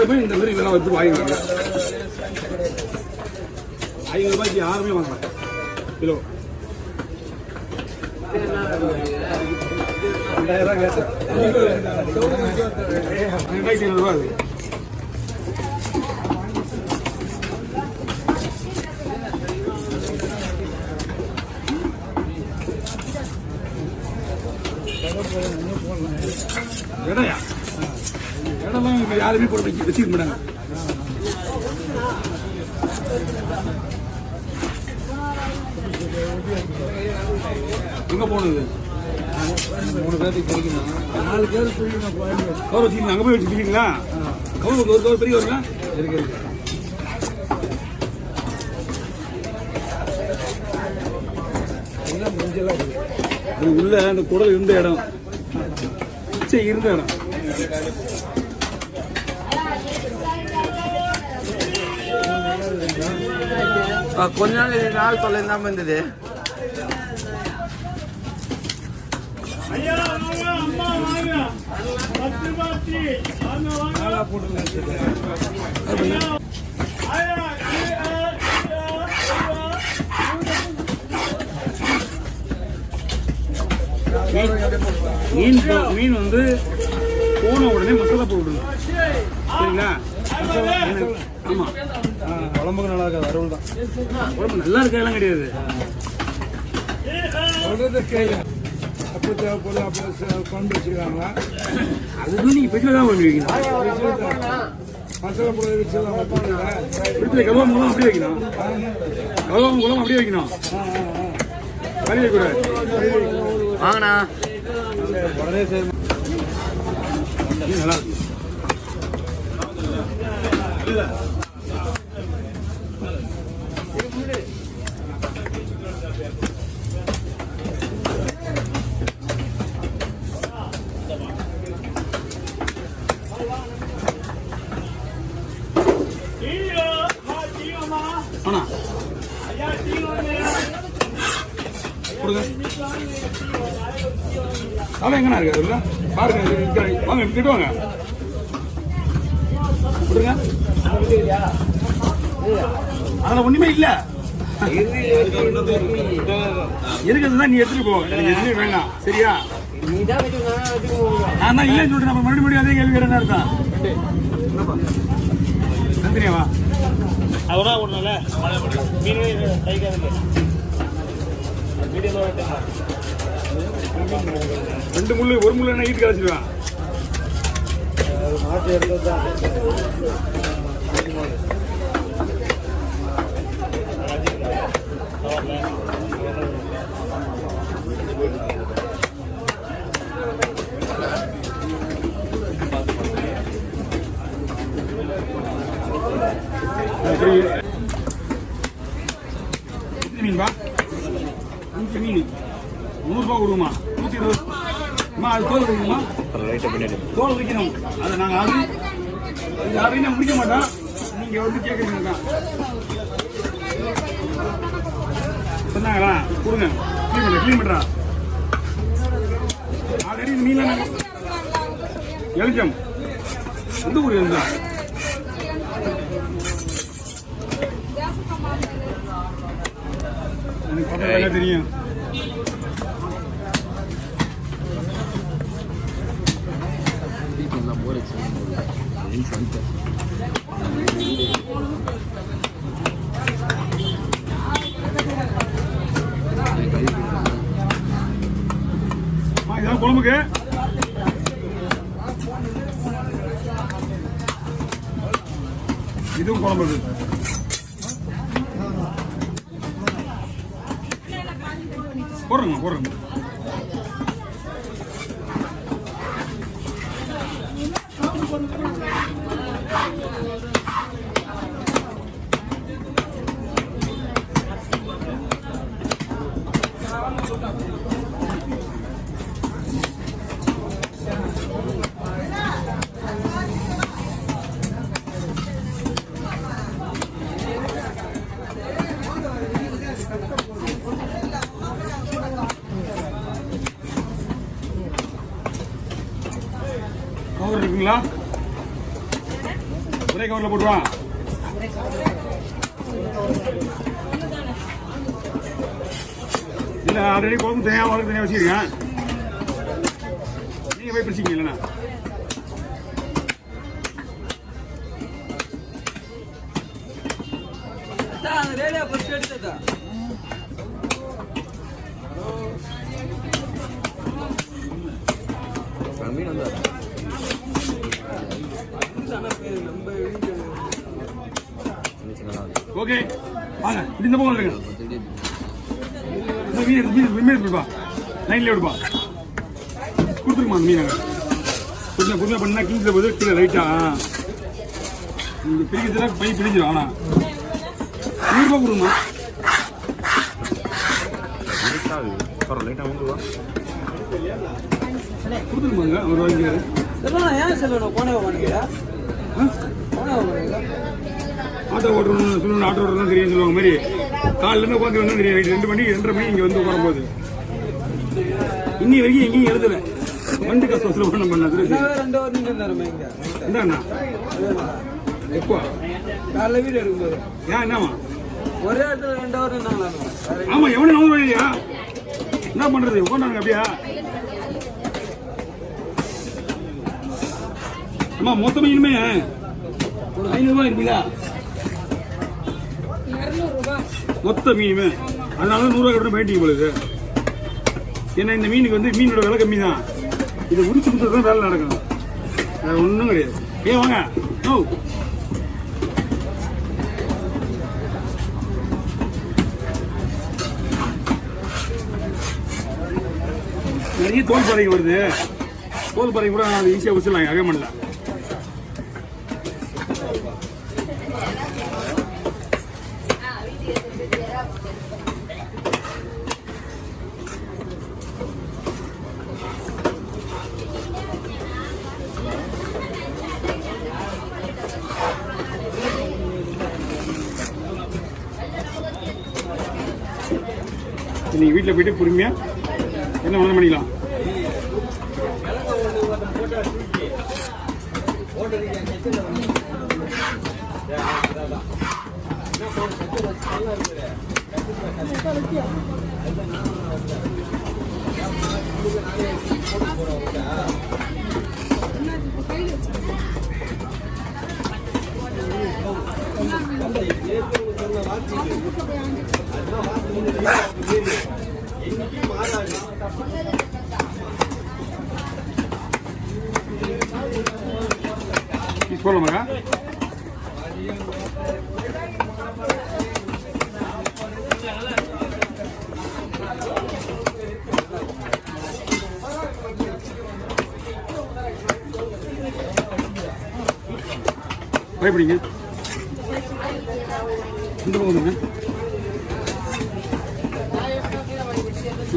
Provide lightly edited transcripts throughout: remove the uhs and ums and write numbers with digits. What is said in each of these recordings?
யாருமே இந்த மாதிரி இதெல்லாம் வச்சு வாங்கிக்கிறாங்க. 500 ரூபாய்க்கு யாருமே வாங்கலாம் கிலோ. 2000 கேட்டேன். 2500 ரூபா அது. இடையா இடம்லாம் இப்போ யாருமே போட வச்சுக்க மாட்டாங்க. எங்கே போனது? 3 பேருக்கு பிடிக்கணும். 4 பேர் பிடிக்கணும். கவர் வச்சுக்கீங்க. அங்கே போய் வச்சுருக்கீங்களா? கவர் ஒரு கவர் பெரிய வருங்க இருக்கு. அது உள்ள அந்த குடல் இருந்த இடம், சரி இருந்த இடம். கொஞ்ச நாள் சொல்லிருந்தாம இருந்தது. மீன் வந்து போன உடனே மசாலா போட்டுருங்க. சரிங்களா? ஆமா, குழம்புக்கு நல்லா இருக்காது. அருள் தான் குழம்பு நல்லா இருக்கலாம் கிடையாது. அப்போ தேவைப்படும். அப்போ கொண்டு வச்சுருக்காங்க. அதுக்கு நீங்கள் பெட்டில் தான் பண்ணுவீங்க. மசாலா பொருள் வச்சு தான் வீட்டில் கலவாம குளம் அப்படியே வைக்கணும். கலவாம குளம் அப்படியே வைக்கணும். கறி வைக்கூடாது. வாங்கண்ணா உடனே சரி. நல்லா இருக்கு. ஆனா கொடுங்க. அவன் எங்கண்ணா இருக்காரு? இல்லை பாருங்க, வாங்க கிட்ட வாங்க கொடுங்க. அதில் ஒன்றுமே இல்லை. இருக்கிறது தான் நீ எடுத்துட்டு போ. எனக்கு எதுவுமே வேண்டாம். சரியா? நான் தான் இல்லைன்னு சொல்றேன். நம்ம மறுபடியும் அதே கேள்வி கேட்டா இருந்தான். நந்தினியாவா அவனா ஒண்ணுல மீன் கைக்காதுங்க. 2 முள்ளு 1 முள்ளு என்ன ஈட்டு கழிச்சிடுவேன். மாட்டு எடுத்தது தான். மீன்பா மீன் 100 ரூபா கொடுக்குமா? 120. அது தோல் வைக்கணுமா? தோல் வைக்கணும். அதை நாங்கள் யாரையும் முடிக்க மாட்டோம். நீங்கள் வந்து கேட்குறீங்க சொன்னாங்களா? கொடுங்க. க்ளீன் பண்ணுறா. ஆல்ரெடி இந்த மீன்லாம் நாங்கள் எழுச்சம். எந்த ஊர் எழுந்தா? எனக்கு பக்கம் தெரியும். இதெல்லாம் குழம்புக்கு இதுவும் குழம்புக்கு போடுறேங்க. கவர் இருக்குங்களா? ஒரே கவரில் போட்டுவா. இல்லை ஆல்ரெடி குழம்பு தனியாக வளர்க்கு தனியாக வச்சுருக்கேன். நீங்கள் போய் பிரிச்சிங்க இல்லைண்ணா. மீன் வந்து ஓகே வாங்க இந்த பக்கம் வந்துருங்க. மீன் எடுத்துப்பா, லைன்ல எடுப்பா, கொடுத்துருமா அந்த மீன். கொஞ்சம் பொறுமையாக பண்ணா கீழே போது கீழே ரைட்டா நீங்கள் பிரிக்கிறதுல பை பிரிஞ்சிடும். ஆனால் 100 ரூபா கொடுங்கம்மா. கொடுத்துருமாங்க ஒரு ரூபாய்க்கு. ஏன் சொல்லணும் போனே பண்ணுங்க ஆட்டோ ஓட்டுறோம்னு சொல்லணும். ஆட்டோ ஓட்டுறதும் தெரியும் சொல்லுவாங்க மாதிரி. காலிலேருந்து உட்காந்து வந்தால் தெரியும். 2 மணி 2:30 மணி இங்கே வந்து உட்காரும் போது இன்னி வரைக்கும் எங்கேயும் எழுதலை. வண்டி கஷ்டம் சுலபம் பண்ணது. என்னண்ணா எப்போ காலைல வீடு எடுக்கும்போது ஏன் என்னவா ஒரே இடத்துல 2 hour இருந்தாங்களா? ஆமா எவனு 100 ரூபாய் இல்லையா? என்ன பண்றது உட்காண்டாங்க அப்படியா? அம்மா மொத்தமே இனிமே ஒரு 500 ரூபாய் இருக்குல்ல மொத்த மீனுமே. அதனால 100 ரூபாய் கட்டணும் பெயிண்டிங் போலுது. ஏன்னா இந்த மீனுக்கு வந்து மீனோட விலை கம்மி தான். இதை உரிச்சு கொடுத்தது தான் வேலை நடக்கணும். வேற ஒன்றும் கிடையாது. ஏன் வாங்க ஓ நிறைய தோல் பாறைங்க வருது. தோல் பாறைங்க கூட அது ஈஸியாக உரிச்சிடலாம். யாரே பண்ணல. நீங்கள் வீட்டில் போயிட்டு பொறுமையாக என்ன வேணும் பண்ணிக்கலாம். போலாமாக்கா? பயப்படிங்க இந்த பக்கம் வந்துங்க.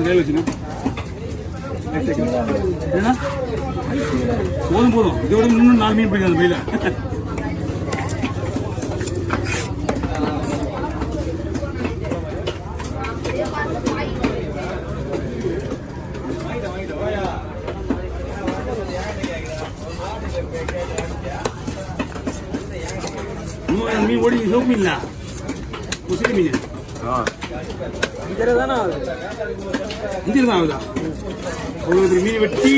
கையில் வச்சுங்க. ஏன்னா போதும் போதும். இதோட இன்னும் 4 மீன் பிடிக்காது பையில. மீன் ஓடி சோப்பு மீன் இல்ல முஸ்லீம் மீன் இதில் தானே ஆகுது. இதில் தான் ஆகுதா? அவ்வளோ மீன் வெட்டி